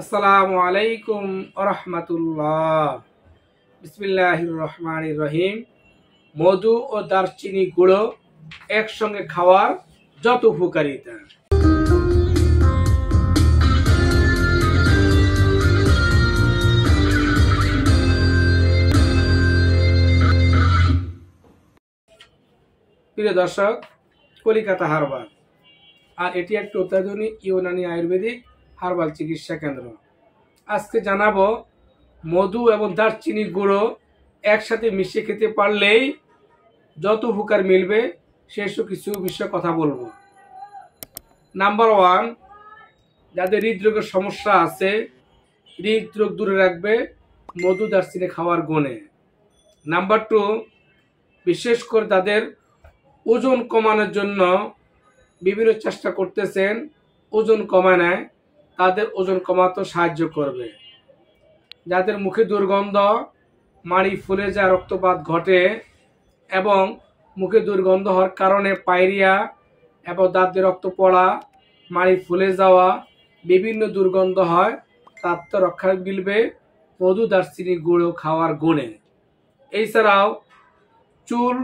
আসসালামু আলাইকুম আরহামাতুল্লাহ। বিসমিল্লাহির রহমানির রহিম। মধু ও দারচিনি গুঁড়ো একসঙ্গে খাওয়ার যত উপকারিতা। প্রিয় দর্শক, কলিকাতা হারবাল, আর এটি একটি অত্যাধুনিক ইউনানি আয়ুর্বেদিক হারবাল চিকিৎসা কেন্দ্র। আজকে জানাবো মধু এবং দারচিনি গুঁড়ো একসাথে মিশিয়ে খেতে পারলেই যত উপকার মিলবে সেসব কিছু বিষয়ে কথা বলবো। নাম্বার 1, যাদের হৃদরোগের সমস্যা আছে, হৃদরোগ দূরে রাখবে মধু দারচিনি খাওয়ার গুণে। নাম্বার 2, বিশেষ করে তাদের ওজন কমানোর জন্য বিভিন্ন চেষ্টা করতেছেন, ওজন কমায় নেয়, তাদের ওজন কমাতে সাহায্য করবে। যাদের মুখে দুর্গন্ধ, মাড়ি ফুলে যায়, রক্তপাত ঘটে এবং মুখে দুর্গন্ধ হওয়ার কারণে পায়রিয়া এবং দাঁতে রক্ত পড়া, মাড়ি ফুলে যাওয়া, বিভিন্ন দুর্গন্ধ হয়, তার তো রক্ষা মিলবে মধু দারচিনি গুঁড়ো খাওয়ার গুণে। এছাড়াও চুল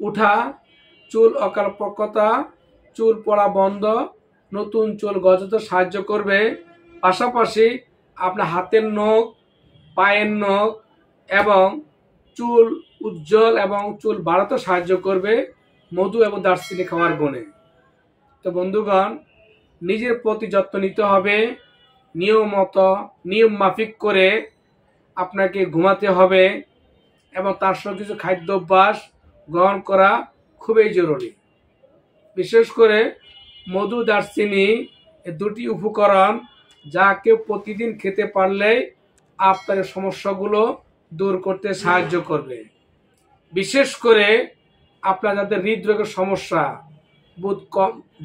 উঠা, চুল অকালপক্কতা, চুল পড়া বন্ধ, নতুন চুল গজাতে সাহায্য করবে। পাশাপাশি আপনার হাতের নখ, পায়ের নখ এবং চুল উজ্জ্বল এবং চুল বাড়াতে সাহায্য করবে মধু এবং দারচিনি খাওয়ার গুণে। তো বন্ধুগণ, নিজের প্রতি যত্ন নিতে হবে। নিয়ম মাফিক করে আপনাকে ঘুমাতে হবে এবং তার সঙ্গে কিছু খাদ্যাভ্যাস গ্রহণ করা খুবই জরুরি। বিশেষ করে মধু দারচিনি এই দুটি উপকরণ যা কেউ প্রতিদিন খেতে পারলে আপনার সমস্যাগুলো দূর করতে সাহায্য করবে। বিশেষ করে আপনার যাদের হৃদরোগের সমস্যা,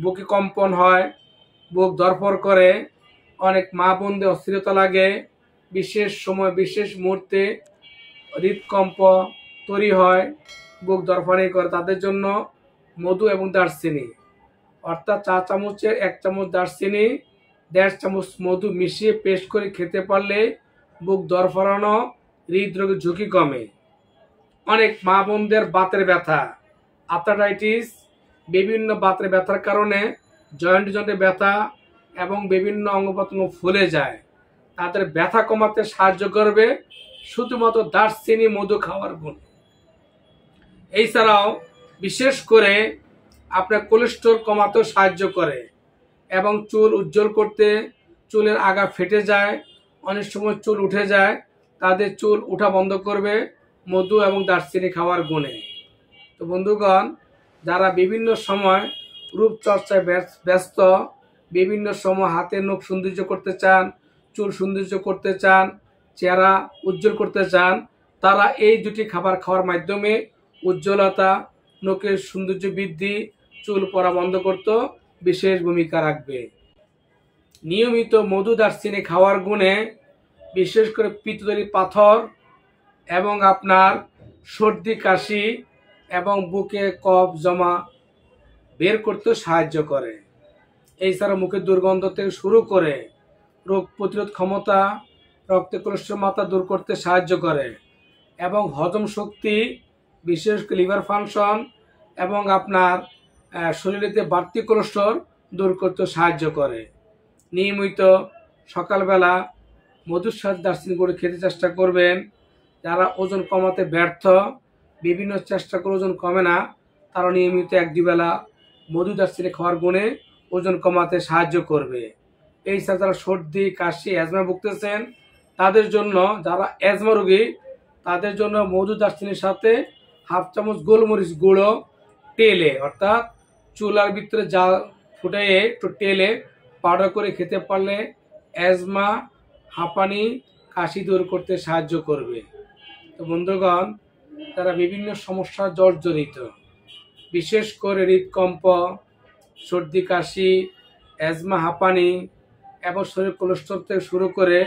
বুকে কম্পন হয়, বুক ধড়ফড় করে, অনেক মা বোনদের অস্থিরতা লাগে, বিশেষ সময় বিশেষ মুহূর্তে হৃদকম্প তৈরি হয়, বুক ধড়ফড়ানি করে, তাদের জন্য মধু এবং দারচিনি অর্থাৎ 4 চামচের 1 চামচ দারচিনি, 1.5 চামচ মধু মিশিয়ে পেস্ট করে খেতে পারলে বুক ধড়ফড়ানো, হৃদরোগের ঝুঁকি কমে। অনেক মা বোনদের বাতের ব্যথা, আর্থ্রাইটিস, বিভিন্ন বাতের ব্যথার কারণে জয়েন্টে ব্যথা এবং বিভিন্ন অঙ্গ প্রত্যঙ্গ ফুলে যায়, তাদের ব্যথা কমাতে সাহায্য করবে শুধুমাত্র দারচিনি মধু খাওয়ার গুণ। এছাড়াও বিশেষ করে আপনার কোলেস্টেরল কমাতেও সাহায্য করে এবং চুল উজ্জ্বল করতে, চুলের আগা ফেটে যায়, অনেক সময় চুল উঠে যায়, তাদের চুল উঠা বন্ধ করবে মধু এবং দারচিনি খাওয়ার গুণে। তো বন্ধুগণ, যারা বিভিন্ন সময় রূপচর্চায় ব্যস্ত, বিভিন্ন সময় হাতের নখ সৌন্দর্য করতে চান, চুল সৌন্দর্য করতে চান, চেহারা উজ্জ্বল করতে চান, তারা এই দুটি খাবার খাওয়ার মাধ্যমে উজ্জ্বলতা, নখের সৌন্দর্য বৃদ্ধি, চুল পড়া বন্ধ করতে বিশেষ ভূমিকা রাখবে। নিয়মিত মধু দারচিনি খাওয়ার গুণে বিশেষ করে পিত্তথলি পাথর এবং আপনার সর্দি কাশি এবং বুকে কফ জমা বের করতে সাহায্য করে। এছাড়া মুখের দুর্গন্ধ থেকে শুরু করে রোগ প্রতিরোধ ক্ষমতা, রক্তে কোলেস্টেরল মাত্রা দূর করতে সাহায্য করে এবং হজম শক্তি, বিশেষ করে লিভার ফাংশন এবং আপনার শরীরেতে বাড়তি কোলেস্টেরল দূর করতে সাহায্য করে। নিয়মিত সকালবেলা মধুর সাথে দারচিনি গুঁড়ো খেতে চেষ্টা করবেন। যারা ওজন কমাতে ব্যর্থ, বিভিন্ন চেষ্টা করে ওজন কমে না, তারা নিয়মিত 1-2 বেলা মধু দারচিনি খাওয়ার গুণে ওজন কমাতে সাহায্য করবে। এছাড়া যারা সর্দি কাশি অ্যাজমা ভুগতেছেন তাদের জন্য, যারা অ্যাজমা রোগী তাদের জন্য মধু দারচিনির সাথে 1/2 চামচ গোলমরিচ গুঁড়ো তেলে অর্থাৎ চুলার ভিতরে জাল ফুটিয়ে একটু তেলে পাউডার করে খেতে পারলে অ্যাজমা, হাঁপানি, কাশি দূর করতে সাহায্য করবে। তো বন্ধুগণ, তারা বিভিন্ন সমস্যা জর্জরিত, বিশেষ করে হৃদকম্প, সর্দি কাশি, অ্যাজমা, হাঁপানি এবং শরীর কোলেস্টেরল থেকে শুরু করে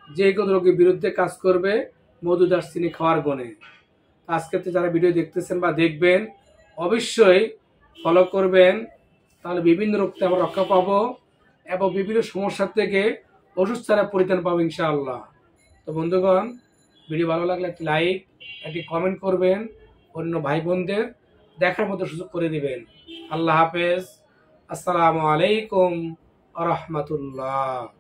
যে কোনো রোগের বিরুদ্ধে কাজ করবে মধু দারচিনি খাওয়ার গুণে। আজকে যারা ভিডিও দেখতেছেন বা দেখবেন অবশ্যই ফলো করবেন, তাহলে বিভিন্ন রোগ থেকে আমরা রক্ষা পাবো এবং বিভিন্ন সমস্যা থেকে ওষুধ ছাড়া পরিত্রাণ পাবো ইনশাআল্লাহ। তো বন্ধুগণ, ভিডিও ভালো লাগলে একটি লাইক, একটি কমেন্ট করবেন, অন্য ভাই বোনদের দেখার মতো সুযোগ করে দিবেন। আল্লাহ হাফেজ। আসসালামু আলাইকুম আ রহমতুল্লাহ।